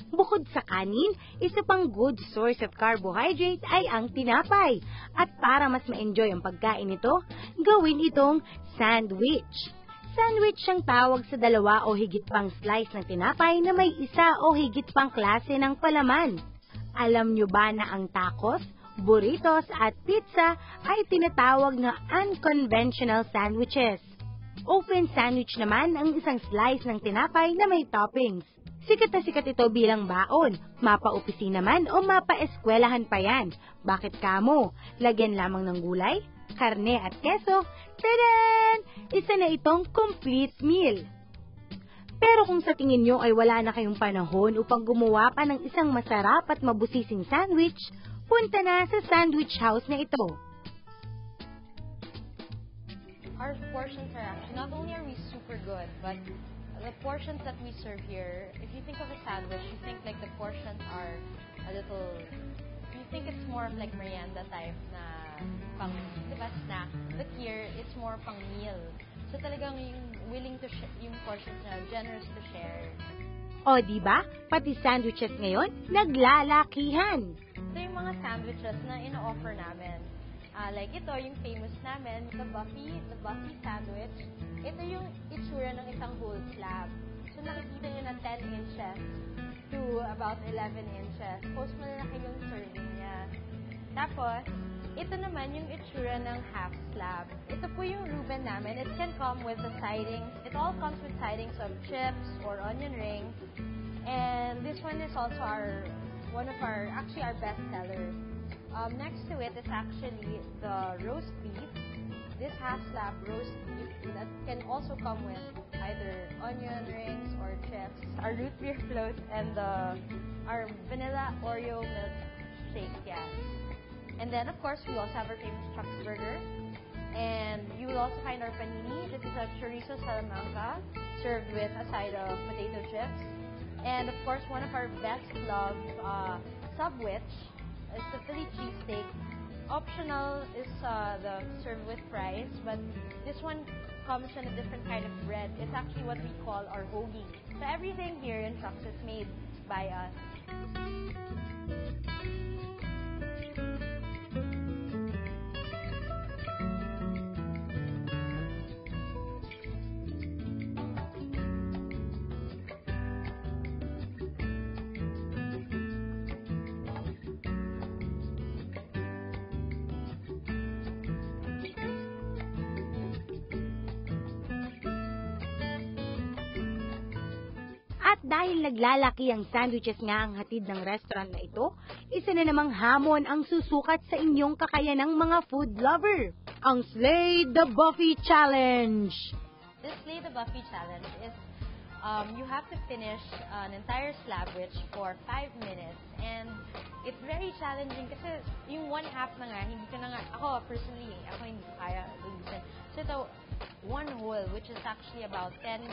Bukod sa kanin, isa pang good source of carbohydrate ay ang tinapay. At para mas ma-enjoy ang pagkain nito, gawin itong sandwich. Sandwich ang tawag sa dalawa o higit pang slice ng tinapay na may isa o higit pang klase ng palaman. Alam nyo ba na ang tacos, burritos at pizza ay tinatawag na unconventional sandwiches? Open sandwich naman ang isang slice ng tinapay na may toppings. Sikat na sikat ito bilang baon, mapa-opisina man o mapa-eskwelahan pa yan. Bakit kamo? Lagyan lamang ng gulay, karne at keso, tadan! Isa na itong complete meal. Pero kung sa tingin nyo ay wala na kayong panahon upang gumawa pa ng isang masarap at mabusising sandwich, punta na sa sandwich house na ito. Our portions are actually, not only are we super good, but the portions that we serve here, if you think of a sandwich, you think like the portions are a little, you think it's more of like merienda type na pang, diba, snack. But here, it's more pang meal. So talagang yung willing to yung portions na generous to share. O diba, pati sandwiches ngayon, naglalakihan. So yung mga sandwiches na ino-offer namin, like ito, yung famous namin, the Buffy sandwich. Ito yung itsura ng isang whole slab. So nakikita nyo na 10 inches to about 11 inches. Post malaki yung serving niya. Tapos, ito naman yung itsura ng half slab. Ito po yung Reuben namin. It can come with the sidings. It all comes with sidings of chips or onion rings. And this one is also one of our best sellers. Next to it is actually the roast beef. This half slab roast beef that can also come with either onion rings or chips, our root beer float, and our vanilla Oreo milk shake, yeah. And then, of course, we also have our famous Chuck's Burger. And you will also find our panini. This is a chorizo salamanca served with a side of potato chips. And, of course, one of our best loved subwich is the Philly cheesesteak. Optional is the served with fries, but this one comes in a different kind of bread. It's actually what we call our hoagie. So everything here in Chuck's is made by us. At dahil naglalaki ang sandwiches nga ang hatid ng restaurant na ito, isa na namang hamon ang susukat sa inyong kakayanang mga food lover. Ang Slay the Buffy Challenge! This Slay the Buffy Challenge is you have to finish an entire slabwich for 5 minutes. And it's very challenging kasi yung one half na nga, hindi ka na nga, ako personally, ako hindi ko kaya lubusin. So ito, one whole, which is actually about 10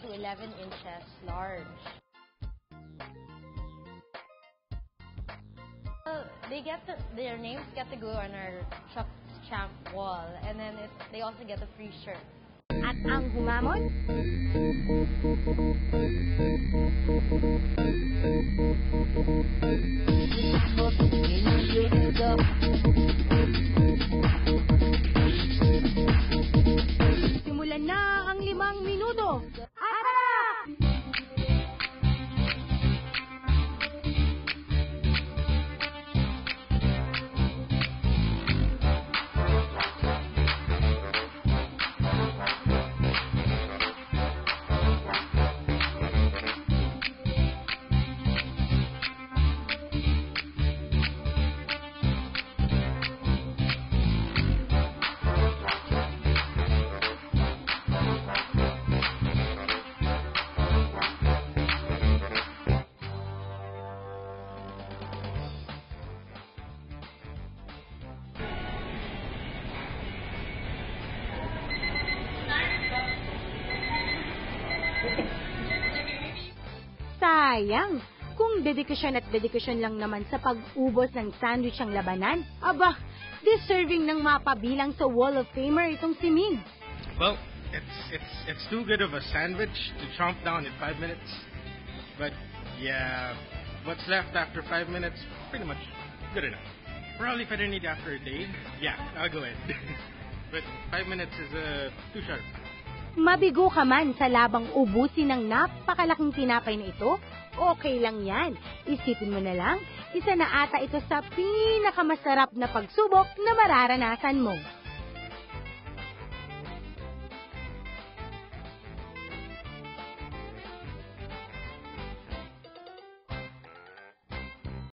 to 11 inches large. Their names get to go on our Chuck's Champ wall, and then they also get a free shirt. At ang humamon? Simulan na ang 5 minuto. Sayang! Kung dedikasyon at dedikasyon lang naman sa pag-ubos ng sandwich ang labanan, aba, deserving ng mapabilang sa Wall of Famer itong si Mig. Well, it's too good of a sandwich to chomp down in 5 minutes. But yeah, what's left after 5 minutes, pretty much good enough. Probably if I didn't eat after a day, yeah, I'll go ahead. But 5 minutes is too short. Mabigo ka man sa labang ubusin ng napakalaking tinapay na ito, okay lang yan. Isipin mo na lang, isa na ata ito sa pinakamasarap na pagsubok na mararanasan mo.